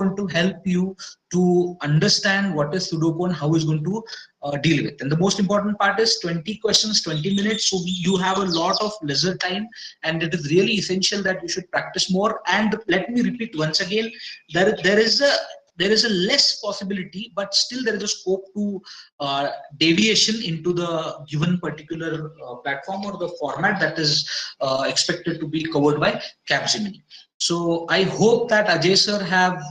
going to help you to understand what is Sudoku and how it's going to deal with. And the most important part is 20 questions, 20 minutes. So you have a lot of leisure time, and it is really essential that you should practice more. And let me repeat once again, there is a less possibility, but still there is a scope to deviation into the given particular platform or the format that is expected to be covered by Capgemini. So I hope that Ajay sir have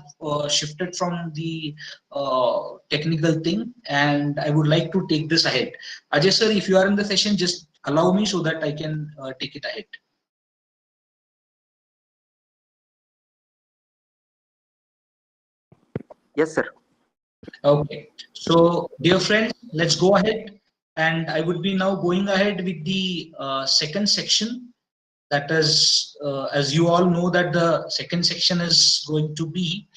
shifted from the technical thing, and I would like to take this ahead. Ajay sir, if you are in the session, just allow me so that I can take it ahead. Yes, sir. Okay, so dear friends, let's go ahead, and I would be now going ahead with the second section. That is, as you all know, that the second section is going to be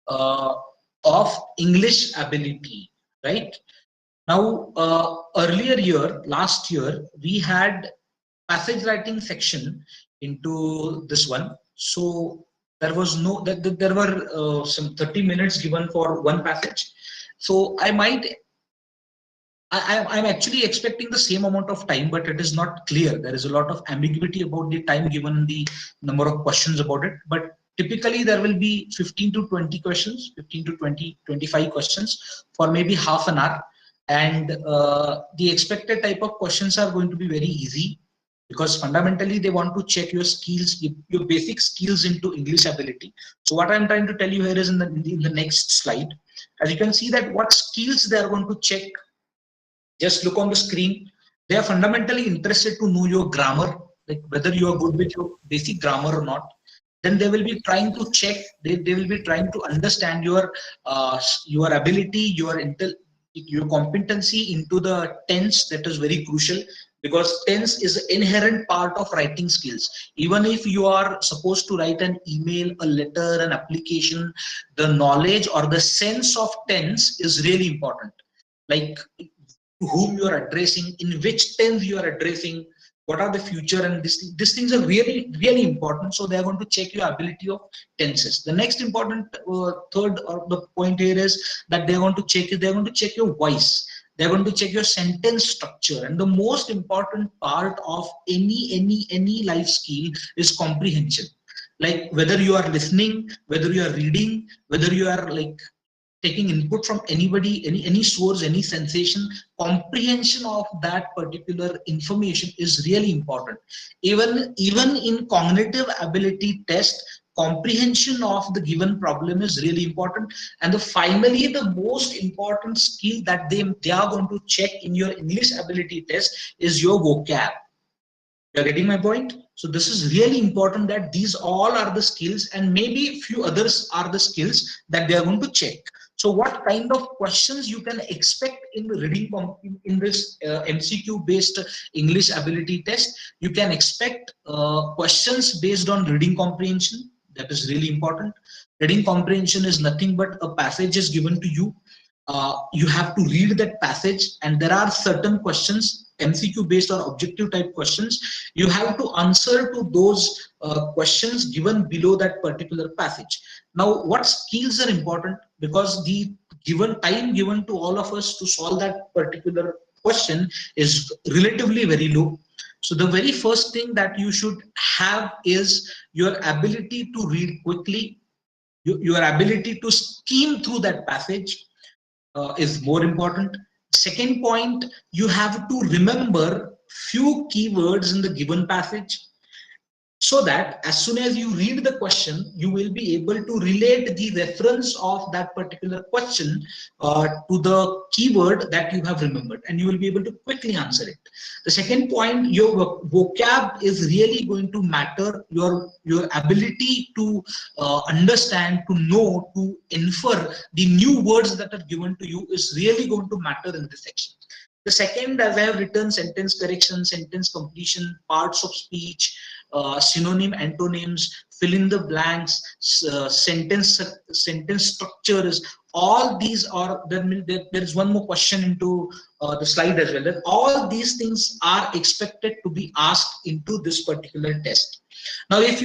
uh, of English ability, right? Now, last year, we had passage writing section into this one. So there was no, there were some 30 minutes given for one passage. So I'm actually expecting the same amount of time, but it is not clear. There is a lot of ambiguity about the time given, the number of questions about it. But typically there will be 15 to 20 questions, 15 to 20, 25 questions for maybe half an hour. And the expected type of questions are going to be very easy, because fundamentally they want to check your skills, your basic skills into English ability. So what I'm trying to tell you here is in the next slide, as you can see that what skills they are going to check. Just look on the screen. They are fundamentally interested to know your grammar, like whether you are good with your basic grammar or not. Then they will be trying to check, they will be trying to understand your ability, your competency into the tense. That is very crucial, because tense is an inherent part of writing skills. Even if you are supposed to write an email, a letter, an application, the knowledge or the sense of tense is really important. Like to whom you are addressing, in which tense you are addressing, what are the future, and these things are really, really important. So they are going to check your ability of tenses. The next important third or the point here is that they are going to check your voice. They're going to check your sentence structure, and the most important part of any life skill is comprehension. Like whether you are listening, whether you are reading, whether you are like taking input from anybody, any source, any sensation, comprehension of that particular information is really important. Even in cognitive ability test, comprehension of the given problem is really important. And finally, the most important skill that they are going to check in your English ability test is your vocab. You're getting my point? So this is really important, that these all are the skills, and maybe few others are the skills that they are going to check. So what kind of questions you can expect in the reading in this MCQ based English ability test? You can expect questions based on reading comprehension. That is really important. Reading comprehension is nothing but a passage is given to you. You have to read that passage, and there are certain questions, MCQ based or objective type questions. You have to answer to those questions given below that particular passage. Now, what skills are important? Because the given time given to all of us to solve that particular question is relatively very low. So the very first thing that you should have is your ability to read quickly, your ability to skim through that passage is more important. Second point, you have to remember few keywords in the given passage, so that as soon as you read the question, you will be able to relate the reference of that particular question to the keyword that you have remembered, and you will be able to quickly answer it. The second point, your vocab is really going to matter. Your ability to understand, to know, to infer the new words that are given to you is really going to matter in this section. The second, as I have written, sentence correction, sentence completion, parts of speech, synonym, antonyms, fill in the blanks, sentence structures. All these are, there is one more question into the slide as well. That all these things are expected to be asked into this particular test. Now, if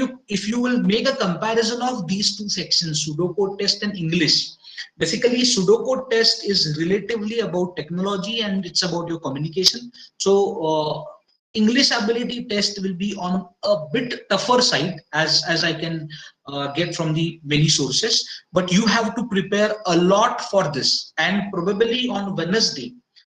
you will make a comparison of these two sections, pseudocode test and English, basically pseudocode test is relatively about technology and it's about your communication. So English ability test will be on a bit tougher side, as I can get from the many sources, but you have to prepare a lot for this. And probably on Wednesday,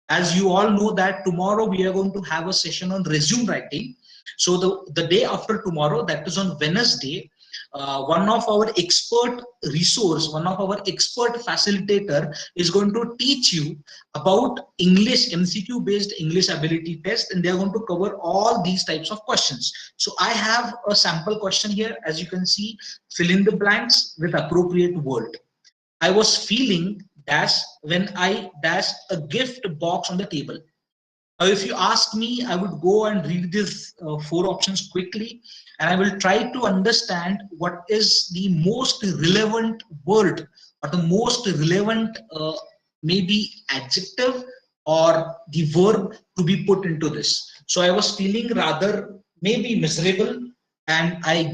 as you all know that tomorrow we are going to have a session on resume writing. So the day after tomorrow, that is on Wednesday, one of our expert resource, one of our expert facilitator is going to teach you about English, MCQ based English ability test, and they are going to cover all these types of questions. So I have a sample question here. As you can see, fill in the blanks with appropriate word. I was feeling dash when I dash a gift box on the table. Now, if you ask me, I would go and read these four options quickly, and I will try to understand what is the most relevant word or the most relevant maybe adjective or the verb to be put into this. So I was feeling rather maybe miserable, and I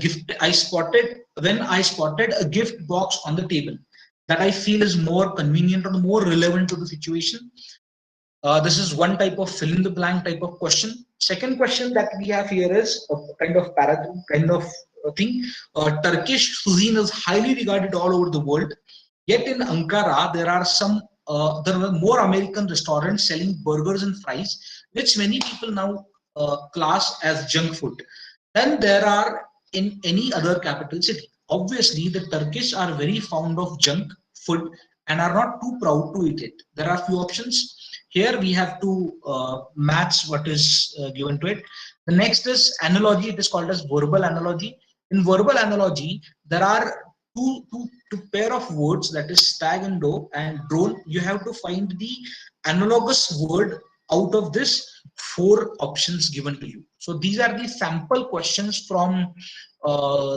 spotted a gift box on the table that I feel is more convenient or more relevant to the situation. This is one type of fill in the blank type of question. Second question that we have here is a kind of paragraph, kind of thing. Turkish cuisine is highly regarded all over the world. Yet in Ankara, there are more American restaurants selling burgers and fries, which many people now class as junk food, than there are in any other capital city. Obviously, the Turkish are very fond of junk food and are not too proud to eat it. There are few options. Here we have to match what is given to it. The next is analogy. It is called as verbal analogy. In verbal analogy, there are two pair of words, that is stag and doe and drone. You have to find the analogous word out of this four options given to you. So these are the sample questions from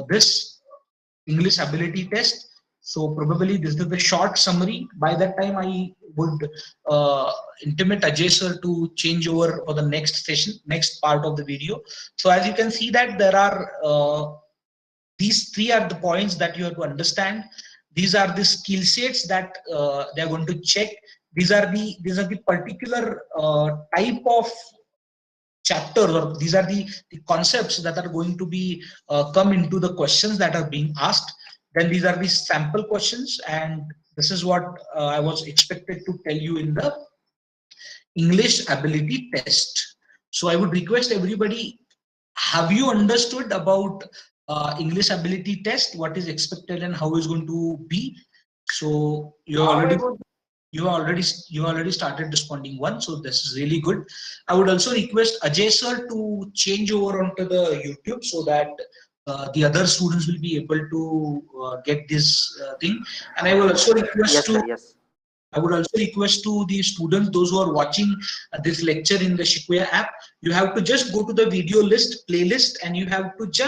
this English ability test. So probably this is the short summary. By that time, I would intimate Ajay sir to change over for the next session, next part of the video. So as you can see that there are these three are the points that you have to understand. These are the skill sets that they are going to check. These are the particular type of chapters, or these are the concepts that are going to be come into the questions that are being asked. Then these are the sample questions, and this is what I was expected to tell you in the English ability test. So I would request everybody, have you understood about English ability test, what is expected and how it's going to be? So you already started responding one, so this is really good. I would also request Ajay sir to change over onto the YouTube so that the other students will be able to get this thing. And I will also request I would also request to the students, those who are watching this lecture in the Shikuyaa app, you have to just go to the video list playlist and you have to just